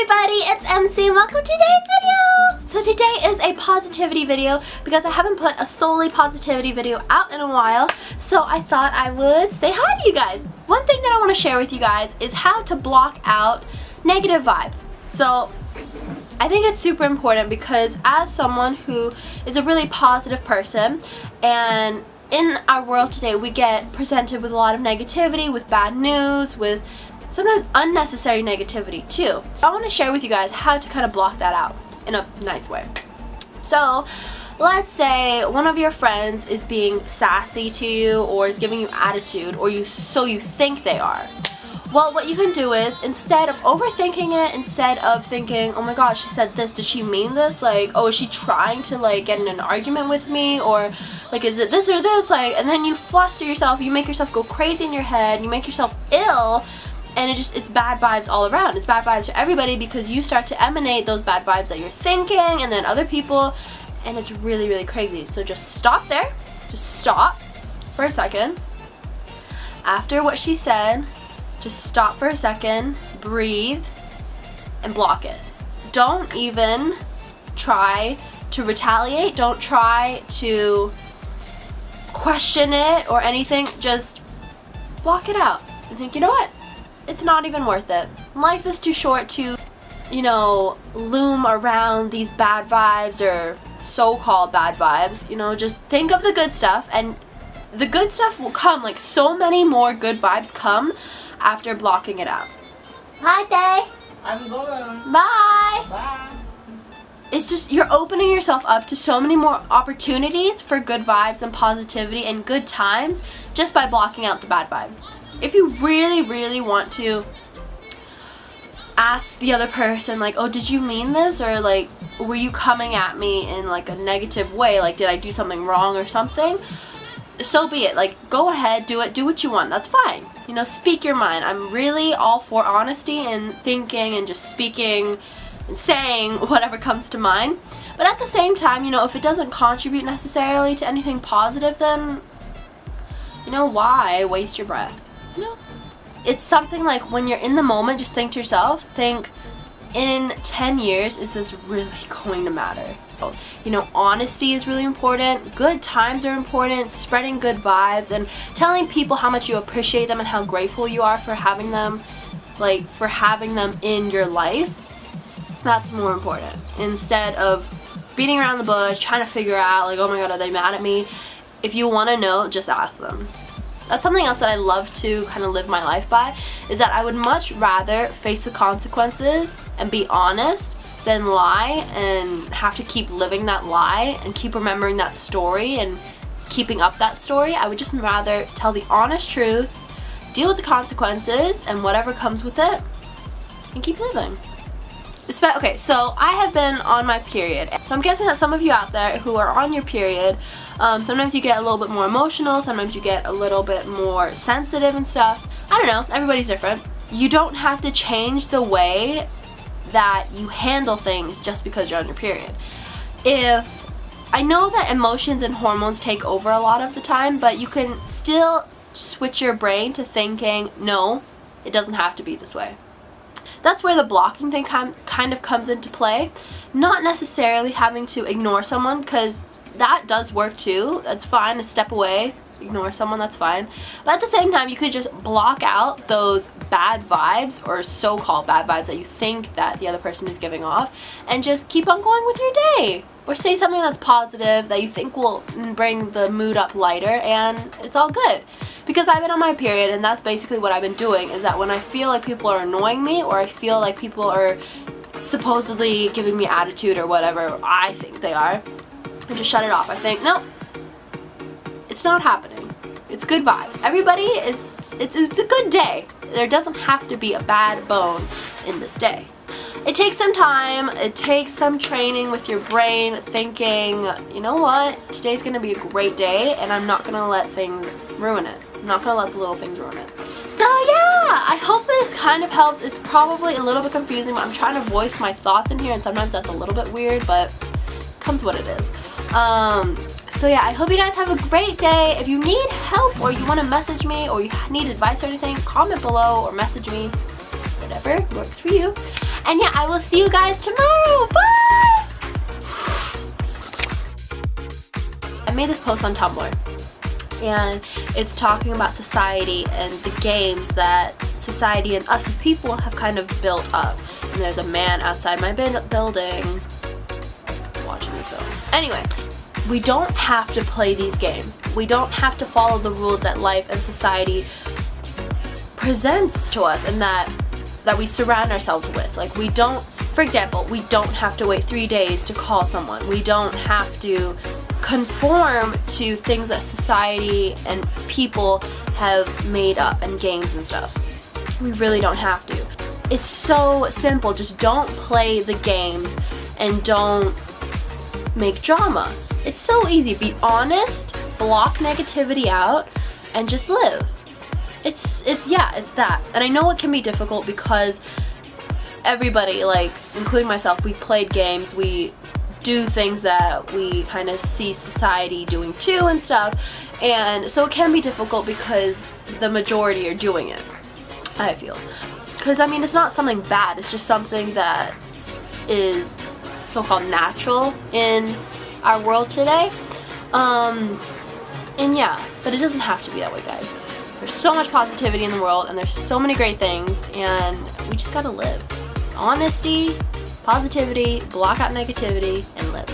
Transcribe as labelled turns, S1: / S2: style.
S1: everybody, it's MC and welcome to today's video! So today is a positivity video because I haven't put a solely positivity video out in a while, so I thought I would say hi to you guys. One thing that I want to share with you guys is how to block out negative vibes. So I think it's super important because as someone who is a really positive person, and in our world today we get presented with a lot of negativity, with bad news, with sometimes unnecessary negativity too. I want to share with you guys how to kind of block that out in a nice way. So let's say one of your friends is being sassy to you or is giving you attitude, or you think they are. Well, what you can do is, instead of overthinking it, instead of thinking, oh my gosh, she said this, does she mean this? Like, oh, is she trying to like get in an argument with me? Or like, is it this or this? Like, and then you fluster yourself, you make yourself go crazy in your head, you make yourself ill, and it's bad vibes all around. It's bad vibes for everybody because you start to emanate those bad vibes that you're thinking and then other people, and it's really, really crazy. So just stop there. Just stop for a second. After what she said, just stop for a second, breathe, and block it. Don't even try to retaliate. Don't try to question it or anything. Just block it out and think, you know what? It's not even worth it. Life is too short to, loom around these bad vibes or so-called bad vibes. Just think of the good stuff, and the good stuff will come. Like, so many more good vibes come after blocking it out. Hi, Day.
S2: I'm going.
S1: Bye.
S2: Bye.
S1: It's just, you're opening yourself up to so many more opportunities for good vibes and positivity and good times just by blocking out the bad vibes. If you really, really want to ask the other person, like, oh, did you mean this? Or like, were you coming at me in like a negative way? Like, did I do something wrong or something? So be it. Like, go ahead, do it, do what you want. That's fine. Speak your mind. I'm really all for honesty and thinking and just speaking and saying whatever comes to mind. But at the same time, if it doesn't contribute necessarily to anything positive, then, why waste your breath? It's something like, when you're in the moment, just think to yourself, in 10 years, is this really going to matter? Honesty is really important, good times are important, spreading good vibes, and telling people how much you appreciate them and how grateful you are for having them, in your life. That's more important. Instead of beating around the bush, trying to figure out, like, oh my god, are they mad at me? If you want to know, just ask them. That's something else that I love to kind of live my life by, is that I would much rather face the consequences and be honest than lie and have to keep living that lie and keep remembering that story and keeping up that story. I would just rather tell the honest truth, deal with the consequences and whatever comes with it, and keep living. Okay, so I have been on my period, so I'm guessing that some of you out there who are on your period, sometimes you get a little bit more emotional, sometimes you get a little bit more sensitive and stuff. I don't know, everybody's different. You don't have to change the way that you handle things just because you're on your period. I know that emotions and hormones take over a lot of the time, but you can still switch your brain to thinking, no, it doesn't have to be this way. That's where the blocking thing kind of comes into play. Not necessarily having to ignore someone, because that does work too. That's fine to step away, ignore someone, that's fine. But at the same time, you could just block out those bad vibes or so-called bad vibes that you think that the other person is giving off, and just keep on going with your day. Or say something that's positive that you think will bring the mood up lighter, and it's all good. Because I've been on my period, and that's basically what I've been doing, is that when I feel like people are annoying me, or I feel like people are supposedly giving me attitude or whatever I think they are, I just shut it off. I think, nope, it's not happening. It's good vibes. Everybody it's a good day. There doesn't have to be a bad bone in this day. It takes some time, it takes some training with your brain, thinking, you know what, today's gonna be a great day, and I'm not gonna let things ruin it. I'm not gonna let the little things ruin it. So yeah, I hope this kind of helps. It's probably a little bit confusing, but I'm trying to voice my thoughts in here, and sometimes that's a little bit weird, but it comes what it is. So yeah, I hope you guys have a great day. If you need help, or you want to message me, or you need advice or anything, comment below or message me. Whatever works for you. And yeah, I will see you guys tomorrow. Bye! I made this post on Tumblr, and it's talking about society and the games that society and us as people have kind of built up. And there's a man outside my building watching the film. Anyway, we don't have to play these games. We don't have to follow the rules that life and society presents to us and that we surround ourselves with. Like, we don't, for example, we don't have to wait 3 days to call someone. We don't have to conform to things that society and people have made up and games and stuff. We really don't have to. It's so simple. Just don't play the games and don't make drama. It's so easy. Be honest, block negativity out, and just live. It's that. And I know it can be difficult because everybody, like, including myself, we played games, we do things that we kind of see society doing too and stuff, and so it can be difficult because the majority are doing it, I feel. Because, I mean, it's not something bad, it's just something that is so-called natural in our world today. And yeah, but it doesn't have to be that way, guys. There's so much positivity in the world, and there's so many great things, and we just gotta live. Honesty, positivity, block out negativity, and live.